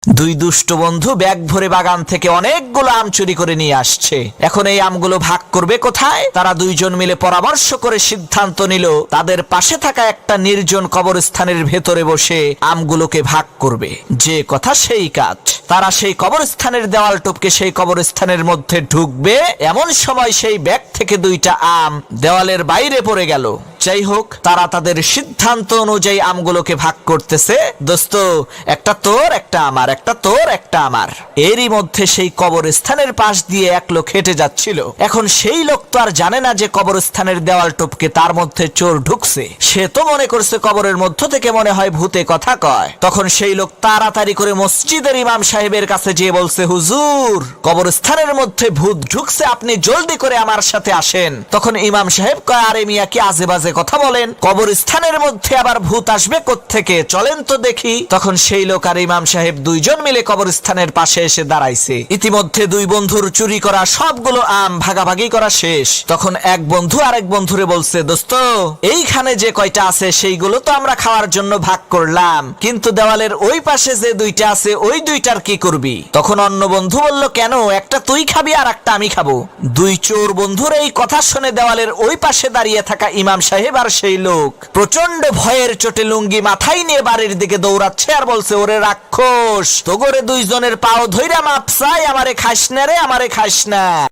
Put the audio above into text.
দুই দুষ্ট বন্ধু ব্যাগ ভরে বাগান থেকে অনেকগুলো আম চুরি করে নিয়ে আসছে। এখন এই আমগুলো ভাগ করবে কোথায়? তারা দুইজন মিলে পরামর্শ করে সিদ্ধান্ত নিল তাদের পাশে থাকা একটা নির্জন কবরস্থানের ভেতরে বসে আমগুলোকে ভাগ করবে। যে কথা সেই কাজ। তারা সেই কবরস্থানের দেওয়াল টপকে সেই কবরস্থানের মধ্যে ঢুকবে, এমন সময় সেই ব্যাগ থেকে দুইটা আম দেওয়ালের বাইরে পড়ে গেল। যাই হোক, তারা তাদের সিদ্ধান্ত অনুযায়ী আমগুলোকে ভাগ করতেছে। দোস্ত, একটা তোর একটা আমার, একটা তোর একটা আমার। এরই মধ্যে সেই কবরস্থানের পাশ দিয়ে এক লোক হেঁটে যাচ্ছিল। এখন সেই লোক তো আর জানে না যে কবরস্থানের দেওয়াল টপকে তার মধ্যে চোর ঢুকছে। সে তো মনে করছে কবরের মধ্য থেকে মনে হয় ভূতে কথা কয়। তখন সেই লোক তাড়াতাড়ি করে মসজিদের ইমাম সাহেবের কাছে যেয়ে বলছে, হুজুর, কবরস্থানের মধ্যে ভূত ঢুকছে, আপনি জলদি করে আমার সাথে আসেন। তখন ইমাম সাহেব কয়, আরে মিয়া, কি আজে বাজে কথা বলেন, কবরস্থানের মধ্যে আবার ভূত আসবে কোত্থেকে, চলেন তো দেখি। তখন সেই লোক আর ইমাম সাহেব দুইজন মিলে কবরস্থানের পাশে এসে দাঁড়াইছে। ইতিমধ্যে দুই বন্ধুর চুরি করা সবগুলো আম ভাগাভাগি করা শেষ। তখন এক বন্ধু আরেক বন্ধুরে বলছে, দোস্ত, এইখানে যে কয়টা আছে সেইগুলো তো আমরা খাওয়ার জন্য ভাগ করলাম, কিন্তু দেওয়ালের ওই পাশে যে দুইটা আছে ওই দুইটার কি করবি? তখন অন্য বন্ধু বলল, কেন, একটা তুই খাবি আর একটা আমি খাবো। দুই চোর বন্ধুর এই কথা শুনে দেওয়ালের ওই পাশে দাঁড়িয়ে থাকা ইমাম সাহেব আর সেই লোক প্রচন্ড ভয়ের চোটে লুঙ্গি মাথায় নিয়ে বাড়ির দিকে দৌড়াচ্ছে আর বলছে, ওরে রাক্ষস, তোগরে দুইজনের পাও ধইরা মাপ চাই, আমারে খাস না রে, আমারে খাস না।